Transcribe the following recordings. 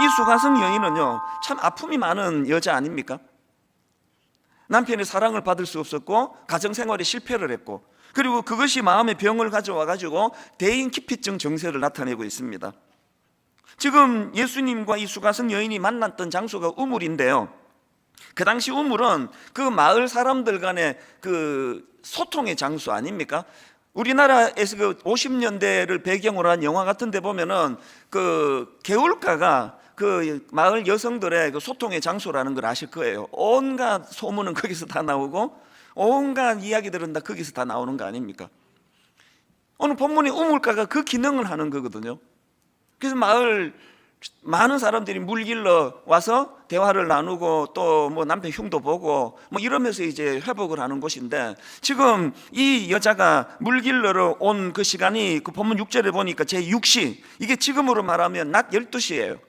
이 수가성 여인은요, 참 아픔이 많은 여자 아닙니까? 남편의 사랑을 받을 수 없었고 가정생활에 실패를 했고, 그리고 그것이 마음의 병을 가져와 가지고 대인기피증 증세를 나타내고 있습니다. 지금 예수님과 이 수가성 여인이 만났던 장소가 우물인데요, 그 당시 우물은 그 마을 사람들 간의 그 소통의 장소 아닙니까? 우리나라에서 그 50년대를 배경으로 한 영화 같은 데 보면은 그 개울가가 그 마을 여성들의 그 소통의 장소라는 걸 아실 거예요. 온갖 소문은 거기서 다 나오고 온갖 이야기들은 다 거기서 다 나오는 거 아닙니까? 오늘 본문의 우물가가 그 기능을 하는 거거든요. 그래서 마을 많은 사람들이 물길러 와서 대화를 나누고 또 뭐 남편 흉도 보고 뭐 이러면서 이제 회복을 하는 곳인데, 지금 이 여자가 물길러러 온 그 시간이 그 본문 6절에 보니까 제6시, 이게 지금으로 말하면 낮 12시예요.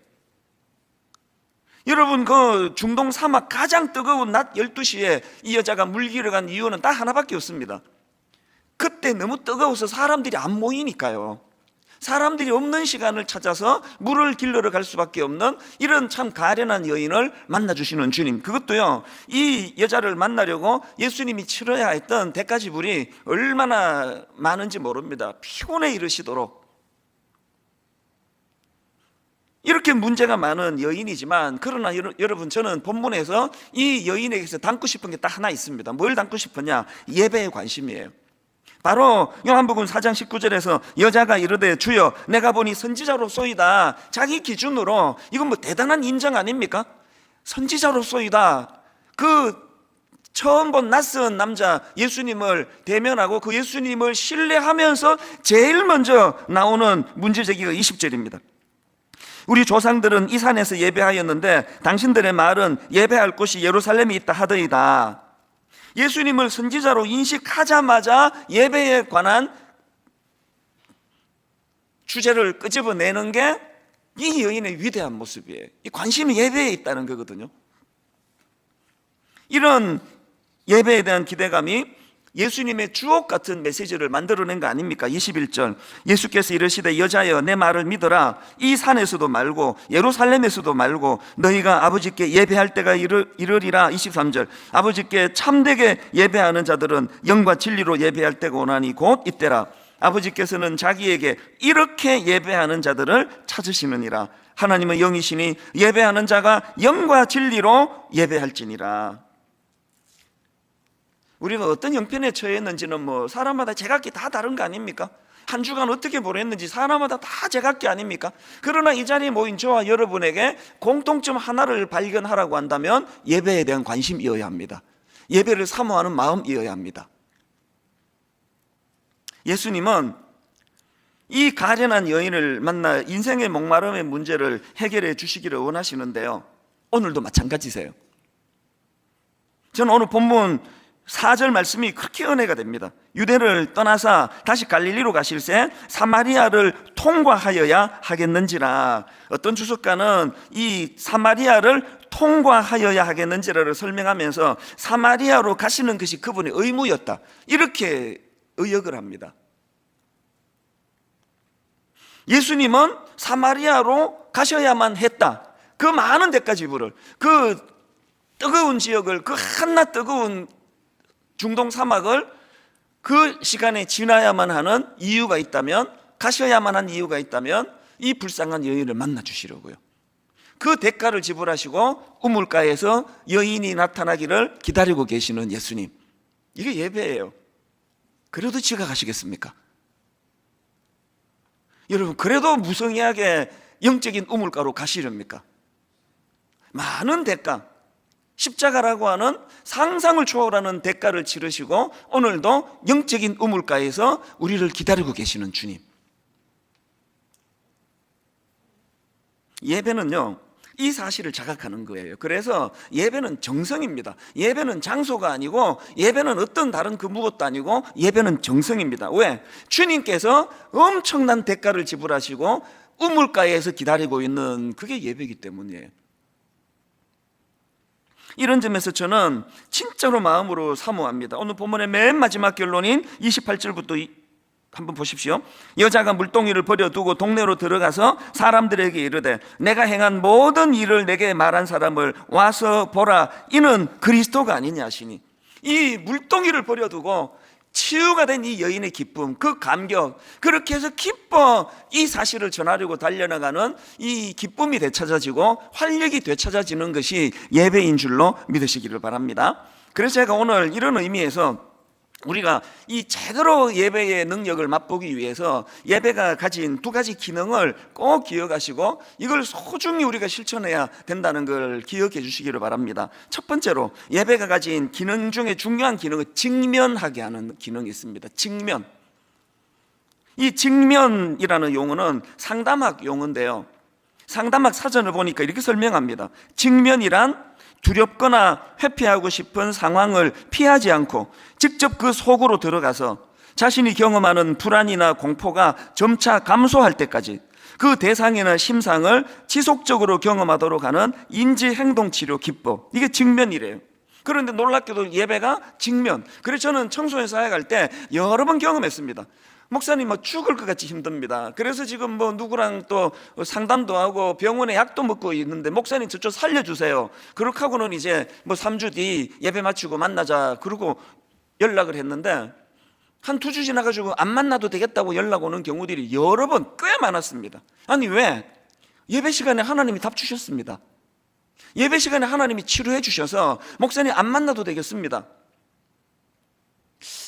여러분, 그 중동 사막 가장 뜨거운 낮 12시에 이 여자가 물길러 간 이유는 딱 하나밖에 없습니다. 그때 너무 뜨거워서 사람들이 안 모이니까요. 사람들이 없는 시간을 찾아서 물을 길러러 갈 수밖에 없는 이런 참 가련한 여인을 만나주시는 주님, 그것도요, 이 여자를 만나려고 예수님이 치러야 했던 대가 지불이 얼마나 많은지 모릅니다. 피곤에 이르시도록. 이렇게 문제가 많은 여인이지만, 그러나 여러분, 저는 본문에서 이 여인에게서 담고 싶은 게 딱 하나 있습니다. 뭘 담고 싶으냐? 예배에 관심이에요. 바로 요한복음 4장 19절에서 여자가 이르되 주여 내가 보니 선지자로소이다. 자기 기준으로 이건 뭐 대단한 인정 아닙니까? 선지자로소이다. 그 처음 본 낯선 남자 예수님을 대면하고 그 예수님을 신뢰하면서 제일 먼저 나오는 문제제기가 20절입니다. 우리 조상들은 이 산에서 예배하였는데 당신들의 말은 예배할 곳이 예루살렘에 있다 하더이다. 예수님을 선지자로 인식하자마자 예배에 관한 주제를 끄집어내는 게 이 여인의 위대한 모습이에요. 이 관심이 예배에 있다는 거거든요. 이런 예배에 대한 기대감이 예수님의 주옥 같은 메시지를 만들어낸 거 아닙니까? 21절, 예수께서 이르시되 여자여 내 말을 믿어라. 이 산에서도 말고 예루살렘에서도 말고 너희가 아버지께 예배할 때가 이르리라. 23절, 아버지께 참되게 예배하는 자들은 영과 진리로 예배할 때가 오나니 곧 이때라. 아버지께서는 자기에게 이렇게 예배하는 자들을 찾으시느니라. 하나님은 영이시니 예배하는 자가 영과 진리로 예배할지니라. 우리가 어떤 형편에 처했는지는 뭐 사람마다 제각기 다 다른 거 아닙니까? 한 주간 어떻게 보냈는지 사람마다 다 제각기 아닙니까? 그러나 이 자리에 모인 저와 여러분에게 공통점 하나를 발견하라고 한다면 예배에 대한 관심이어야 합니다. 예배를 사모하는 마음이어야 합니다. 예수님은 이 가련한 여인을 만나 인생의 목마름의 문제를 해결해 주시기를 원하시는데요, 오늘도 마찬가지세요. 저는 오늘 본문 4절 말씀이 그렇게 은혜가 됩니다. 유대를 떠나사 다시 갈릴리로 가실새 사마리아를 통과하여야 하겠는지라. 어떤 주석가는 이 사마리아를 통과하여야 하겠는지라를 설명하면서 사마리아로 가시는 것이 그분의 의무였다, 이렇게 의역을 합니다. 예수님은 사마리아로 가셔야만 했다. 그 많은 데까 지불을, 그 뜨거운 지역을, 그 한낮 뜨거운 중동 사막을 그 시간에 지나야만 하는 이유가 있다면, 가셔야만 한 이유가 있다면 이 불쌍한 여인을 만나 주시려고요. 그 대가를 지불하시고 우물가에서 여인이 나타나기를 기다리고 계시는 예수님, 이게 예배예요. 그래도 지각하시겠습니까? 여러분, 그래도 무성의하게 영적인 우물가로 가시렵니까? 많은 대가, 십자가라고 하는 상상을 초월하는 대가를 치르시고 오늘도 영적인 우물가에서 우리를 기다리고 계시는 주님. 예배는요, 이 사실을 자각하는 거예요. 그래서 예배는 정성입니다. 예배는 장소가 아니고, 예배는 어떤 다른 그 무엇도 아니고, 예배는 정성입니다. 왜? 주님께서 엄청난 대가를 지불하시고 우물가에서 기다리고 있는 그게 예배이기 때문이에요. 이런 점에서 저는 진짜로 마음으로 사모합니다. 오늘 본문의 맨 마지막 결론인 28절부터 한번 보십시오. 여자가 물동이를 버려두고 동네로 들어가서 사람들에게 이르되 내가 행한 모든 일을 내게 말한 사람을 와서 보라, 이는 그리스도가 아니냐 하시니, 이 물동이를 버려두고 치유가 된 이 여인의 기쁨, 그 감격, 그렇게 해서 기뻐 이 사실을 전하려고 달려나가는 이 기쁨이 되찾아지고 활력이 되찾아지는 것이 예배인 줄로 믿으시기를 바랍니다. 그래서 제가 오늘 이런 의미에서 우리가 이 제대로 예배의 능력을 맛보기 위해서 예배가 가진 두 가지 기능을 꼭 기억하시고 이걸 소중히 우리가 실천해야 된다는 걸 기억해 주시기를 바랍니다. 첫 번째로 예배가 가진 기능 중에 중요한 기능은 직면하게 하는 기능이 있습니다. 직면. 이 직면이라는 용어는 상담학 용어인데요, 상담학 사전을 보니까 이렇게 설명합니다. 직면이란 두렵거나 회피하고 싶은 상황을 피하지 않고 직접 그 속으로 들어가서 자신이 경험하는 불안이나 공포가 점차 감소할 때까지 그 대상이나 심상을 지속적으로 경험하도록 하는 인지행동치료 기법, 이게 직면이래요. 그런데 놀랍게도 예배가 직면. 그래서 저는 청소년 사역할 때 여러 번 경험했습니다. 목사님 죽을 것 같이 힘듭니다. 그래서 지금 누구랑 또 상담도 하고 병원에 약도 먹고 있는데 목사님 저 좀 살려주세요. 그렇게 하고는 이제 3주 뒤 예배 마치고 만나자 그러고 연락을 했는데 한 2주 지나가지고 안 만나도 되겠다고 연락 오는 경우들이 여러 번 꽤 많았습니다. 아니 왜? 예배 시간에 하나님이 답 주셨습니다. 예배 시간에 하나님이 치료해 주셔서 목사님 안 만나도 되겠습니다.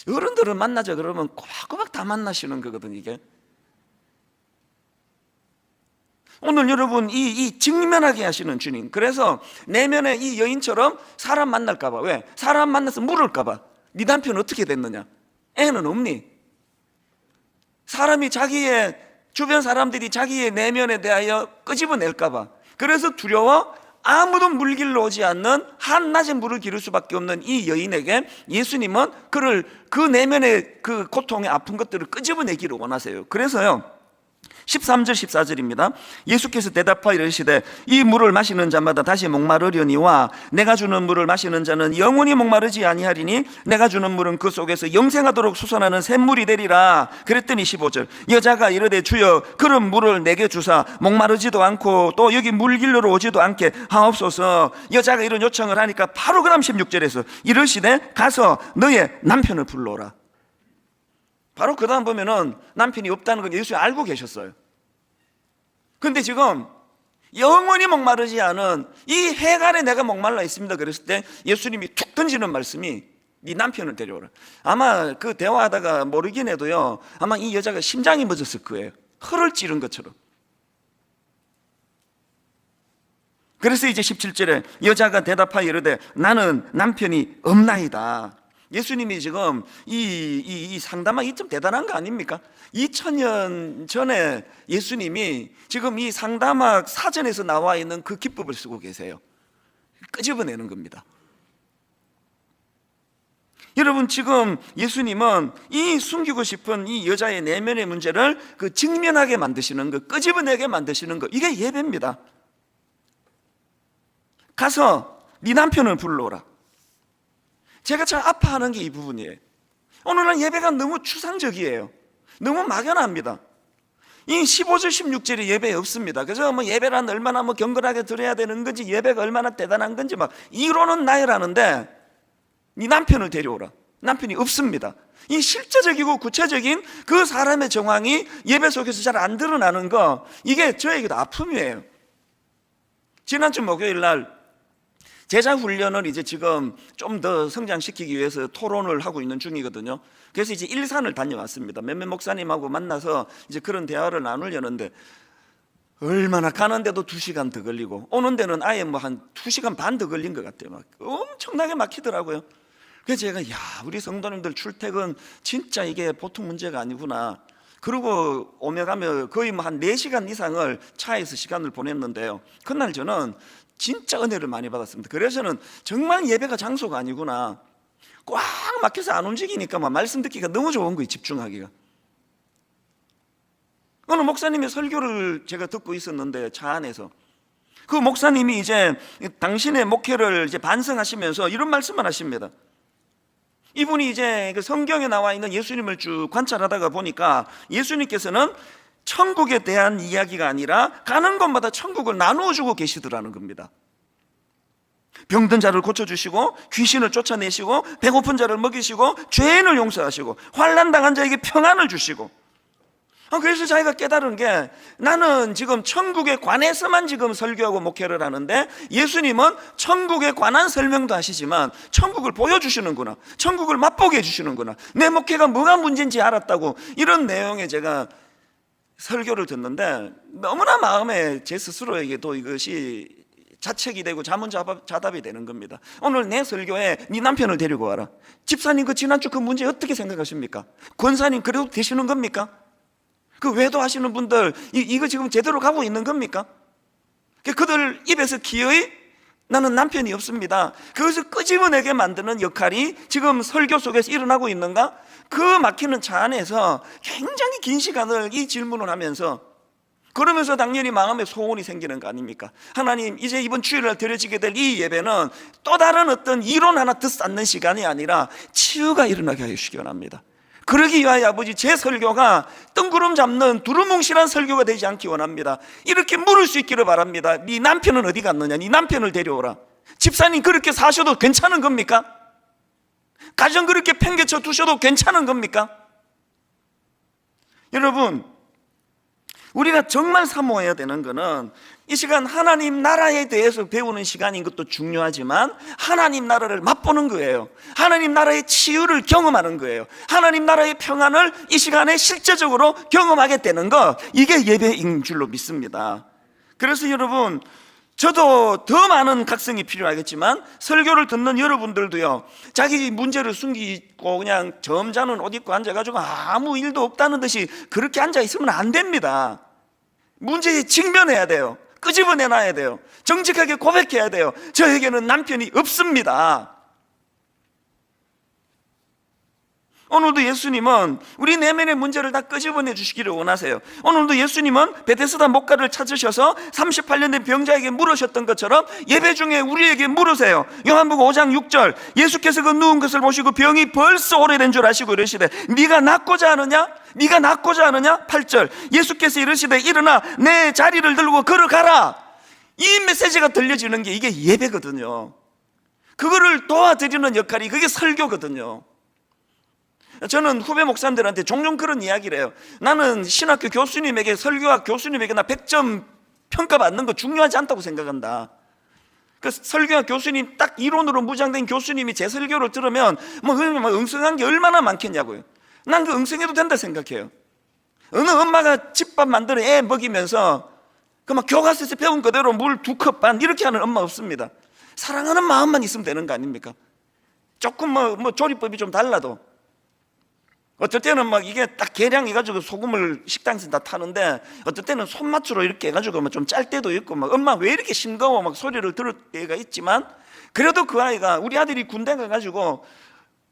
어른들을 만나자 그러면 꼬박꼬박 다 만나시는 거거든 이게. 오늘 여러분 이 직면하게 하시는 주님, 그래서 내면에 이 여인처럼 사람 만날까 봐. 왜? 사람 만나서 물을까 봐. 네 남편 어떻게 됐느냐? 애는 없니? 사람이 자기의 주변 사람들이 자기의 내면에 대하여 끄집어낼까 봐. 그래서 두려워 아무도 물길로 오지 않는 한낮에 물을 기를 수밖에 없는 이 여인에게 예수님은 그를 그 내면의 그 고통의 아픈 것들을 끄집어내기를 원하세요. 그래서요 13절 14절입니다. 예수께서 대답하여 이르시되 이 물을 마시는 자마다 다시 목마르려니와 내가 주는 물을 마시는 자는 영원히 목마르지 아니하리니 내가 주는 물은 그 속에서 영생하도록 솟아나는 샘물이 되리라. 그랬더니 15절 여자가 이르되 주여 그런 물을 내게 주사 목마르지도 않고 또 여기 물길로 오지도 않게 하옵소서. 여자가 이런 요청을 하니까 바로 그 다음 16절에서 이르시되 가서 너의 남편을 불러오라. 바로 그 다음 보면은 남편이 없다는 건 예수님이 알고 계셨어요. 그런데 지금 영원히 목마르지 않은 이 해갈에 내가 목말라 있습니다 그랬을 때 예수님이 툭 던지는 말씀이 네 남편을 데려오라. 아마 그 대화하다가 모르긴 해도요 아마 이 여자가 심장이 멎었을 거예요. 혀를 찌른 것처럼. 그래서 이제 17절에 여자가 대답하여 이르되 나는 남편이 없나이다. 예수님이 지금 이 상담하기 좀 대단한 거 아닙니까? 2000년 전에 예수님이 지금 이 상담학 사전에서 나와 있는 그 기법을 쓰고 계세요. 끄집어내는 겁니다. 여러분 지금 예수님은 이 숨기고 싶은 이 여자의 내면의 문제를 그 직면하게 만드시는 거, 끄집어내게 만드시는 거, 이게 예배입니다. 가서 네 남편을 불러오라. 제가 참 아파하는 게 이 부분이에요. 오늘은 예배가 너무 추상적이에요. 너무 막연합니다. 이 15절 16절이 예배에 없습니다. 그래서 예배란 얼마나 경건하게 드려야 되는 건지, 예배가 얼마나 대단한 건지 막 이론은 나열하는데 네 남편을 데려오라. 남편이 없습니다. 이 실제적이고 구체적인 그 사람의 정황이 예배 속에서 잘 안 드러나는 거, 이게 저에게도 아픔이에요. 지난주 목요일 날 제자 훈련을 이제 지금 좀 더 성장시키기 위해서 토론을 하고 있는 중이거든요. 그래서 이제 일산을 다녀왔습니다. 몇몇 목사님하고 만나서 이제 그런 대화를 나누려는데 얼마나 가는데도 2시간 더 걸리고 오는 데는 아예 한 2시간 반 더 걸린 것 같아요. 막 엄청나게 막히더라고요. 그래서 제가 우리 성도님들 출퇴근 진짜 이게 보통 문제가 아니구나. 그리고 오며 가며 거의 한 4시간 이상을 차에서 시간을 보냈는데요. 그날 저는 진짜 은혜를 많이 받았습니다. 그래서 저는 정말 예배가 장소가 아니구나. 꽉 막혀서 안 움직이니까 말씀 듣기가 너무 좋은 거예요. 집중하기가. 어느 목사님의 설교를 제가 듣고 있었는데 차 안에서 그 목사님이 이제 당신의 목회를 이제 반성하시면서 이런 말씀을 하십니다. 이분이 이제 그 성경에 나와 있는 예수님을 쭉 관찰하다가 보니까 예수님께서는 천국에 대한 이야기가 아니라 가는 곳마다 천국을 나누어 주고 계시더라는 겁니다. 병든 자를 고쳐주시고, 귀신을 쫓아내시고, 배고픈 자를 먹이시고, 죄인을 용서하시고, 환난당한 자에게 평안을 주시고. 그래서 자기가 깨달은 게, 나는 지금 천국에 관해서만 지금 설교하고 목회를 하는데, 예수님은 천국에 관한 설명도 하시지만 천국을 보여주시는구나, 천국을 맛보게 해주시는구나, 내 목회가 뭐가 문제인지 알았다고, 이런 내용의 제가 설교를 듣는데 너무나 마음에 제 스스로에게도 이것이 자책이 되고 자문자답이 되는 겁니다. 오늘 내 설교에 네 남편을 데리고 와라. 집사님 그 지난주 그 문제 어떻게 생각하십니까? 권사님 그래도 되시는 겁니까? 그 외도하시는 분들 이거 지금 제대로 가고 있는 겁니까? 그들 입에서 기어이 나는 남편이 없습니다, 그것을 끄집어내게 만드는 역할이 지금 설교 속에서 일어나고 있는가? 그 막히는 차 안에서 굉장히 긴 시간을 이 질문을 하면서, 그러면서 당연히 마음에 소원이 생기는 거 아닙니까? 하나님, 이제 이번 주일날 드려지게 될 이 예배는 또 다른 어떤 이론 하나 듣는 시간이 아니라 치유가 일어나게 하시기 원합니다. 그러기 위하여 아버지, 제 설교가 뜬구름 잡는 두루뭉실한 설교가 되지 않기 원합니다. 이렇게 물을 수 있기를 바랍니다. 네 남편은 어디 갔느냐? 네 남편을 데려오라. 집사님 그렇게 사셔도 괜찮은 겁니까? 가정 그렇게 팽개쳐 두셔도 괜찮은 겁니까? 여러분, 우리가 정말 사모해야 되는 것은 이 시간 하나님 나라에 대해서 배우는 시간인 것도 중요하지만 하나님 나라를 맛보는 거예요. 하나님 나라의 치유를 경험하는 거예요. 하나님 나라의 평안을 이 시간에 실제적으로 경험하게 되는 것, 이게 예배인 줄로 믿습니다. 그래서 여러분, 저도 더 많은 각성이 필요하겠지만 설교를 듣는 여러분들도요, 자기 문제를 숨기고 그냥 점잖은 옷 입고 앉아가지고 아무 일도 없다는 듯이 그렇게 앉아있으면 안 됩니다. 문제에 직면해야 돼요. 끄집어내놔야 돼요. 정직하게 고백해야 돼요. 저에게는 남편이 없습니다. 오늘도 예수님은 우리 내면의 문제를 다 끄집어내 주시기를 원하세요. 오늘도 예수님은 베데스다 목가를 찾으셔서 38년 된 병자에게 물으셨던 것처럼 예배 중에 우리에게 물으세요. 요한복음 5장 6절, 예수께서 그 누운 것을 보시고 병이 벌써 오래된 줄 아시고 이러시되 네가 낫고자 하느냐? 네가 낫고자 하느냐? 8절, 예수께서 이르시되 일어나 내 자리를 들고 걸어가라. 이 메시지가 들려지는 게 이게 예배거든요. 그거를 도와드리는 역할이 그게 설교거든요. 저는 후배 목사님들한테 종종 그런 이야기를 해요. 나는 신학교 교수님에게, 설교학 교수님에게 나 100점 평가받는 거 중요하지 않다고 생각한다. 그 설교학 교수님, 딱 이론으로 무장된 교수님이 제 설교를 들으면 뭐 응성한 게 얼마나 많겠냐고요. 난 그 응성해도 된다 생각해요. 어느 엄마가 집밥 만들어 애 먹이면서 그 막 교과서에서 배운 그대로 물 2컵 반 이렇게 하는 엄마 없습니다. 사랑하는 마음만 있으면 되는 거 아닙니까? 조금 뭐 조리법이 좀 달라도, 어떨 때는 막 이게 딱 계량해가지고 소금을 식당에서 다 타는데, 어떨 때는 손맛으로 이렇게 해가지고 막 좀 짤 때도 있고, 막 엄마 왜 이렇게 싱거워 막 소리를 들을 때가 있지만, 그래도 그 아이가, 우리 아들이 군대 가가지고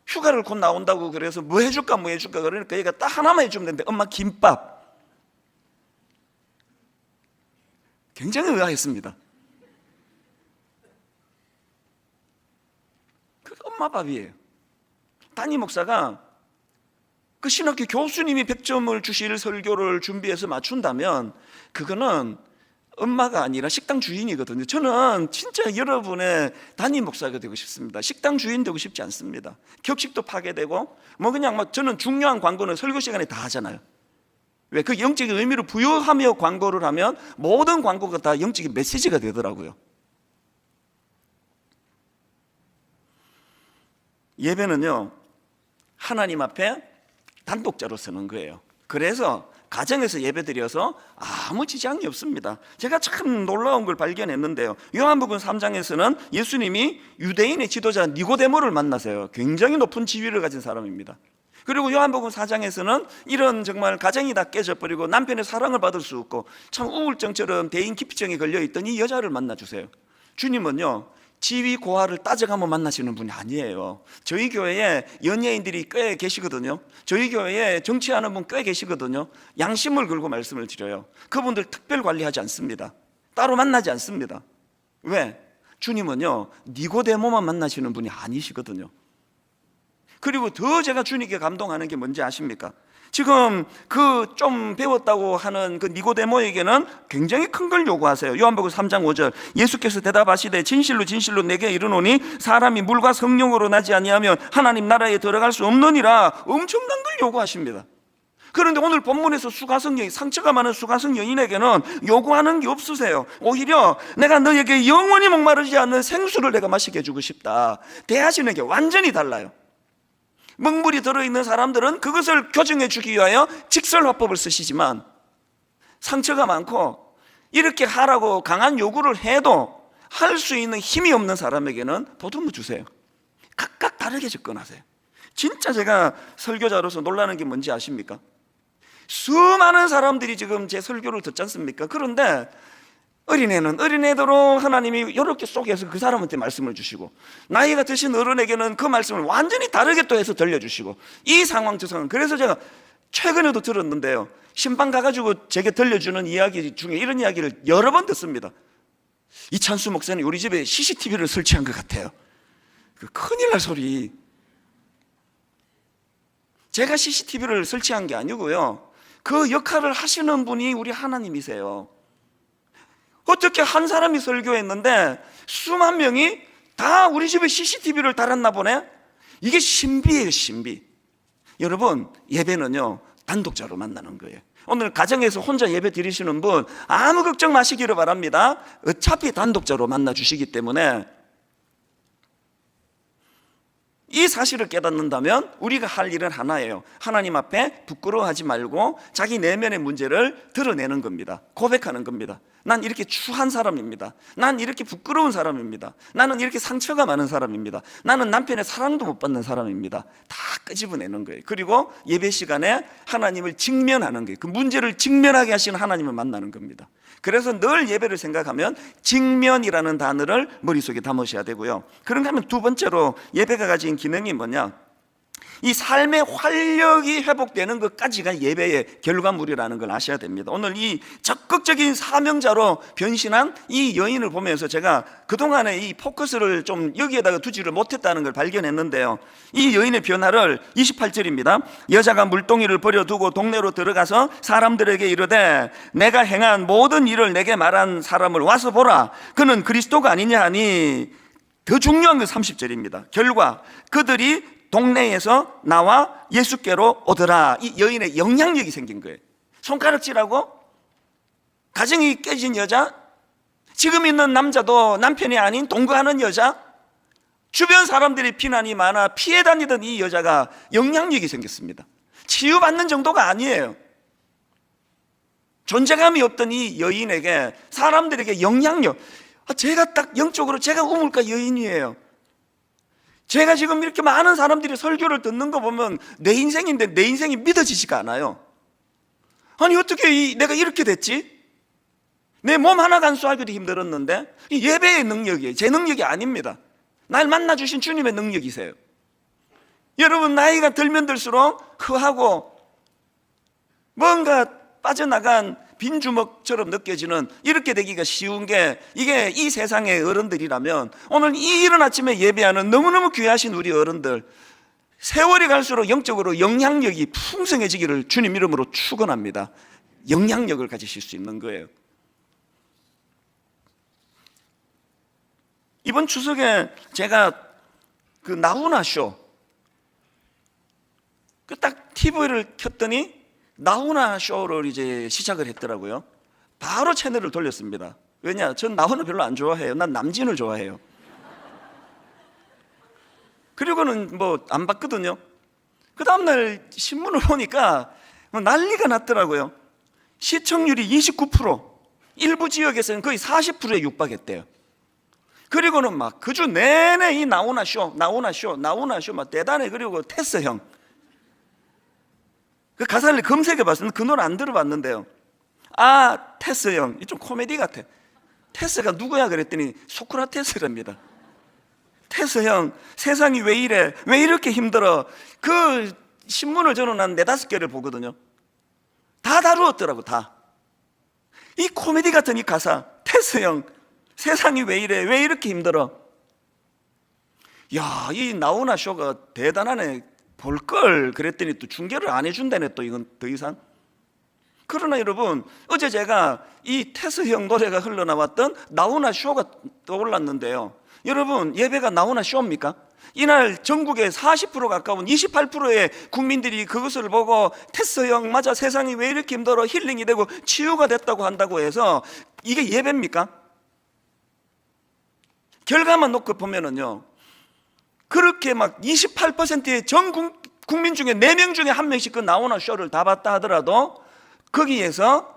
휴가를 곧 나온다고 그래서 뭐 해줄까 그러니까 얘가 딱 하나만 해주면 되는데, 엄마 김밥. 굉장히 의아했습니다. 그 엄마 밥이에요. 담임 목사가 그 신학교 교수님이 100점을 주실 설교를 준비해서 맞춘다면 그거는 엄마가 아니라 식당 주인이거든요. 저는 진짜 여러분의 담임 목사가 되고 싶습니다. 식당 주인 되고 싶지 않습니다. 격식도 파괴되고 뭐 그냥 막, 저는 중요한 광고는 설교 시간에 다 하잖아요. 왜? 그 영적인 의미를 부여하며 광고를 하면 모든 광고가 다 영적인 메시지가 되더라고요. 예배는요, 하나님 앞에 단독자로 서는 거예요. 그래서 가정에서 예배드려서 아무 지장이 없습니다. 제가 참 놀라운 걸 발견했는데요, 요한복음 3장에서는 예수님이 유대인의 지도자 니고데모를 만나세요. 굉장히 높은 지위를 가진 사람입니다. 그리고 요한복음 4장에서는 이런 정말 가정이 다 깨져버리고 남편의 사랑을 받을 수 없고 참 우울증처럼 대인기피증에 걸려있던 이 여자를 만나주세요. 주님은요, 지위 고하를 따져가며 만나시는 분이 아니에요. 저희 교회에 연예인들이 꽤 계시거든요. 저희 교회에 정치하는 분 꽤 계시거든요. 양심을 걸고 말씀을 드려요. 그분들 특별 관리하지 않습니다. 따로 만나지 않습니다. 왜? 주님은요, 니고데모만 만나시는 분이 아니시거든요. 그리고 더 제가 주님께 감동하는 게 뭔지 아십니까? 지금 그 좀 배웠다고 하는 그 니고데모에게는 굉장히 큰 걸 요구하세요. 요한복음 3장 5절, 예수께서 대답하시되 진실로 진실로 내게 이르노니 사람이 물과 성령으로 나지 아니하면 하나님 나라에 들어갈 수 없느니라. 엄청난 걸 요구하십니다. 그런데 오늘 본문에서 수가성 여인, 상처가 많은 수가성 여인에게는 요구하는 게 없으세요. 오히려 내가 너에게 영원히 목마르지 않는 생수를 내가 마시게 해주고 싶다. 대하시는 게 완전히 달라요. 먹물이 들어있는 사람들은 그것을 교정해 주기 위하여 직설화법을 쓰시지만, 상처가 많고 이렇게 하라고 강한 요구를 해도 할 수 있는 힘이 없는 사람에게는 보듬어 주세요. 각각 다르게 접근하세요. 진짜 제가 설교자로서 놀라는 게 뭔지 아십니까? 수많은 사람들이 지금 제 설교를 듣지 않습니까? 그런데 어린애는 어린애대로 하나님이 이렇게 속에서 그 사람한테 말씀을 주시고, 나이가 드신 어른에게는 그 말씀을 완전히 다르게 또 해서 들려주시고, 이 상황 저 상황. 그래서 제가 최근에도 들었는데요, 신방 가가지고 제게 들려주는 이야기 중에 이런 이야기를 여러 번 듣습니다. 이찬수 목사님 우리 집에 CCTV를 설치한 것 같아요. 그 큰일 날 소리. 제가 CCTV를 설치한 게 아니고요, 그 역할을 하시는 분이 우리 하나님이세요. 어떻게 한 사람이 설교했는데 수만 명이 다 우리 집에 CCTV를 달았나 보네? 이게 신비예요, 신비. 여러분, 예배는요 단독자로 만나는 거예요. 오늘 가정에서 혼자 예배 드리시는 분 아무 걱정 마시기를 바랍니다. 어차피 단독자로 만나 주시기 때문에 이 사실을 깨닫는다면 우리가 할 일은 하나예요. 하나님 앞에 부끄러워하지 말고 자기 내면의 문제를 드러내는 겁니다. 고백하는 겁니다. 난 이렇게 추한 사람입니다. 난 이렇게 부끄러운 사람입니다. 나는 이렇게 상처가 많은 사람입니다. 나는 남편의 사랑도 못 받는 사람입니다. 다 끄집어내는 거예요. 그리고 예배 시간에 하나님을 직면하는 거예요. 그 문제를 직면하게 하시는 하나님을 만나는 겁니다. 그래서 늘 예배를 생각하면 직면이라는 단어를 머릿속에 담으셔야 되고요. 그런가 하면 두 번째로 예배가 가진 기능이 뭐냐, 이 삶의 활력이 회복되는 것까지가 예배의 결과물이라는 걸 아셔야 됩니다. 오늘 이 적극적인 사명자로 변신한 이 여인을 보면서 제가 그동안에 이 포커스를 좀 여기에다가 두지를 못했다는 걸 발견했는데요, 이 여인의 변화를 28절입니다. 여자가 물동이를 버려두고 동네로 들어가서 사람들에게 이르되 내가 행한 모든 일을 내게 말한 사람을 와서 보라. 그는 그리스도가 아니냐 하니, 더 중요한 건 30절입니다. 결과 그들이 동네에서 나와 예수께로 오더라. 이 여인의 영향력이 생긴 거예요. 손가락질하고 가정이 깨진 여자, 지금 있는 남자도 남편이 아닌 동거하는 여자, 주변 사람들이 비난이 많아 피해 다니던 이 여자가 영향력이 생겼습니다. 치유받는 정도가 아니에요. 존재감이 없던 이 여인에게 사람들에게 영향력, 제가 딱 영적으로 제가 우물가 여인이에요. 제가 지금 이렇게 많은 사람들이 설교를 듣는 거 보면 내 인생인데 내 인생이 믿어지지가 않아요. 아니 어떻게 내가 이렇게 됐지? 내 몸 하나 간수하기도 힘들었는데. 이 예배의 능력이에요. 제 능력이 아닙니다. 날 만나주신 주님의 능력이세요. 여러분, 나이가 들면 들수록 흐하고 뭔가 빠져나간 빈 주먹처럼 느껴지는, 이렇게 되기가 쉬운 게 이게 이 세상의 어른들이라면, 오늘 이 이른 아침에 예배하는 너무너무 귀하신 우리 어른들, 세월이 갈수록 영적으로 영향력이 풍성해지기를 주님 이름으로 축원합니다. 영향력을 가지실 수 있는 거예요. 이번 추석에 제가 그 나훈아 쇼, 그 딱 TV를 켰더니 나훈아 쇼를 이제 시작을 했더라고요. 바로 채널을 돌렸습니다. 왜냐? 전 나훈아 별로 안 좋아해요. 난 남진을 좋아해요. 그리고는 뭐 안 봤거든요. 그 다음날 신문을 보니까 난리가 났더라고요. 시청률이 29%, 일부 지역에서는 거의 40%에 육박했대요. 그리고는 막 그 주 내내 이 나훈아 쇼 막 대단해. 그리고 테스 형, 그 가사를 검색해 봤는데 그 노래 안 들어봤는데요. 아, 테스 형, 이 좀 코미디 같아. 테스가 누구야 그랬더니 소크라테스랍니다. 테스 형, 세상이 왜 이래? 왜 이렇게 힘들어? 그 신문을 저는 한 4-5개를 보거든요. 다 다루었더라고, 다. 이 코미디 같은 이 가사, 테스 형, 세상이 왜 이래? 왜 이렇게 힘들어? 야, 이 나훈아 쇼가 대단하네, 볼 걸 그랬더니 또 중계를 안 해준다네. 또 이건 더 이상. 그러나 여러분, 어제 제가 이 태스형 노래가 흘러나왔던 나훈아 쇼가 떠올랐는데요, 여러분, 예배가 나훈아 쇼입니까? 이날 전국의 40% 가까운 28%의 국민들이 그것을 보고 태스형, 맞아, 세상이 왜 이렇게 힘들어, 힐링이 되고 치유가 됐다고 한다고 해서 이게 예배입니까? 결과만 놓고 보면은요, 그렇게 막 28%의 전 국민 중에 4명 중에 1명씩 그 나훈아 쇼를 다 봤다 하더라도 거기에서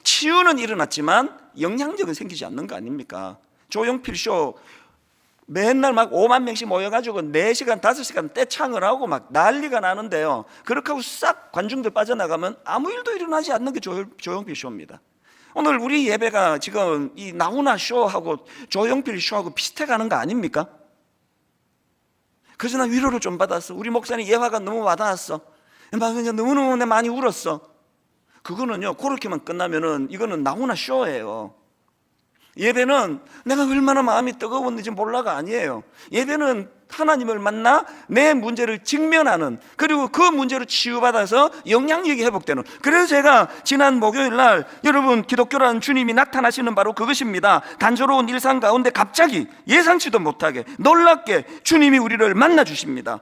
치유는 일어났지만 영향력은 생기지 않는 거 아닙니까? 조용필 쇼 맨날 막 5만 명씩 모여가지고 4시간 5시간 떼창을 하고 막 난리가 나는데요, 그렇게 하고 싹 관중들 빠져나가면 아무 일도 일어나지 않는 게 조용필 쇼입니다. 오늘 우리 예배가 지금 이 나훈아 쇼하고 조용필 쇼하고 비슷해가는 거 아닙니까? 그래서 난 위로를 좀 받았어. 우리 목사님 예화가 너무 와닿았어. 막 그냥 너무너무 많이 울었어. 그거는요, 그렇게만 끝나면은 이거는 나훈아 쇼예요. 예배는 내가 얼마나 마음이 뜨거웠는지 몰라가 아니에요. 예배는 하나님을 만나 내 문제를 직면하는, 그리고 그 문제로 치유받아서 영향력이 회복되는. 그래서 제가 지난 목요일 날, 여러분, 기독교라는 주님이 나타나시는 바로 그것입니다. 단조로운 일상 가운데 갑자기 예상치도 못하게 놀랍게 주님이 우리를 만나 주십니다.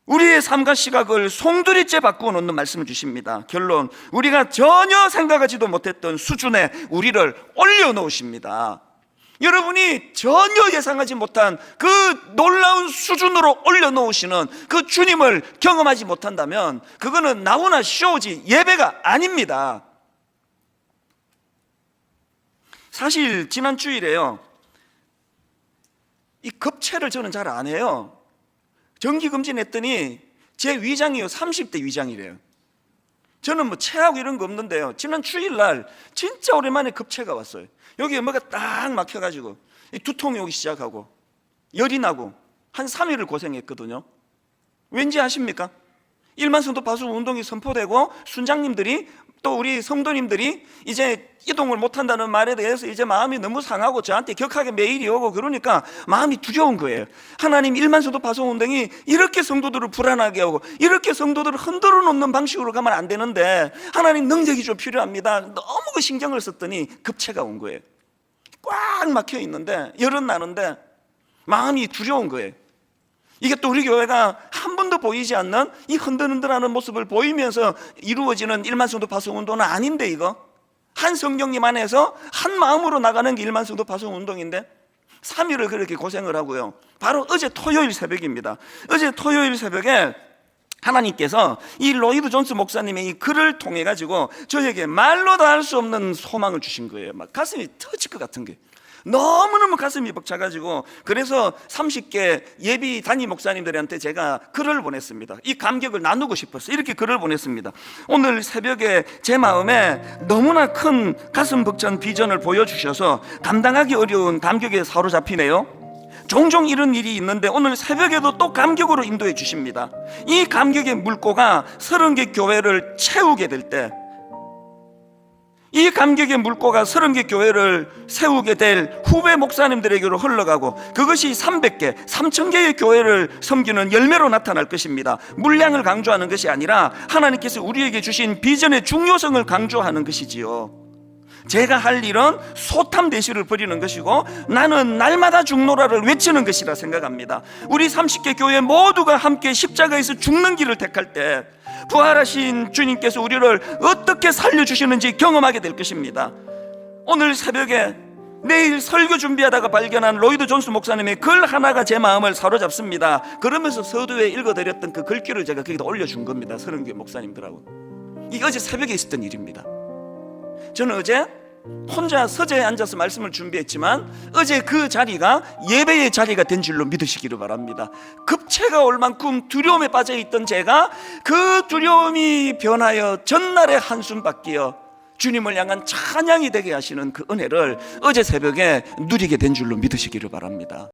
우리의 삶과 시각을 송두리째 바꾸어 놓는 말씀을 주십니다. 결론, 우리가 전혀 생각하지도 못했던 수준에 우리를 올려놓으십니다. 여러분이 전혀 예상하지 못한 그 놀라운 수준으로 올려놓으시는 그 주님을 경험하지 못한다면 그거는 나훈아 쇼지 예배가 아닙니다. 사실 지난 주일에요, 이 급체를 저는 잘 안 해요. 정기검진했더니 제 위장이요 30대 위장이래요. 저는 뭐 체하고 이런 거 없는데요, 지난 주일날 진짜 오랜만에 급체가 왔어요. 여기에 뭐가 딱 막혀가지고 두통이 오기 시작하고 열이 나고 한 3일을 고생했거든요. 왠지 아십니까? 일만성도 파수 운동이 선포되고 순장님들이 또 우리 성도님들이 이제 이동을 못한다는 말에 대해서 이제 마음이 너무 상하고 저한테 격하게 메일이 오고 그러니까 마음이 두려운 거예요. 하나님, 일만성도 파송 운동이 이렇게 성도들을 불안하게 하고 이렇게 성도들을 흔들어 놓는 방식으로 가면 안 되는데 하나님 능력이 좀 필요합니다. 너무 그 신경을 썼더니 급체가 온 거예요. 꽉 막혀 있는데 열은 나는데 마음이 두려운 거예요. 이게 또 우리 교회가 한 번도 보이지 않는 이 흔들흔들하는 모습을 보이면서 이루어지는 일만성도 파송 운동은 아닌데, 이거 한 성령님 안에서 한 마음으로 나가는 게 일만성도 파송 운동인데 3일을 그렇게 고생을 하고요. 바로 어제 토요일 새벽입니다. 어제 토요일 새벽에 하나님께서 이 로이드 존스 목사님의 이 글을 통해 가지고 저에게 말로 다 할 수 없는 소망을 주신 거예요. 막 가슴이 터질 것 같은 게 너무너무 가슴이 벅차가지고, 그래서 30개 예비 단임 목사님들한테 제가 글을 보냈습니다. 이 감격을 나누고 싶었어요. 이렇게 글을 보냈습니다. 오늘 새벽에 제 마음에 너무나 큰 가슴 벅찬 비전을 보여주셔서 감당하기 어려운 감격에 사로잡히네요. 종종 이런 일이 있는데 오늘 새벽에도 또 감격으로 인도해 주십니다. 이 감격의 물고가 30개 교회를 채우게 될 때, 이 감격의 물고가 30개 교회를 세우게 될 후배 목사님들에게로 흘러가고 그것이 300개, 3000개의 교회를 섬기는 열매로 나타날 것입니다. 물량을 강조하는 것이 아니라 하나님께서 우리에게 주신 비전의 중요성을 강조하는 것이지요. 제가 할 일은 소탐 대시를 벌이는 것이고 나는 날마다 죽노라를 외치는 것이라 생각합니다. 우리 30개 교회 모두가 함께 십자가에서 죽는 길을 택할 때 부활하신 주님께서 우리를 어떻게 살려주시는지 경험하게 될 것입니다. 오늘 새벽에 내일 설교 준비하다가 발견한 로이드 존스 목사님의 글 하나가 제 마음을 사로잡습니다. 그러면서 서두에 읽어드렸던 그 글귀를 제가 거기다 올려준 겁니다. 30개 목사님들하고. 이게 어제 새벽에 있었던 일입니다. 저는 어제 혼자 서재에 앉아서 말씀을 준비했지만 어제 그 자리가 예배의 자리가 된 줄로 믿으시기를 바랍니다. 급체가 올 만큼 두려움에 빠져있던 제가 그 두려움이 변하여 전날의 한숨 바뀌어 주님을 향한 찬양이 되게 하시는 그 은혜를 어제 새벽에 누리게 된 줄로 믿으시기를 바랍니다.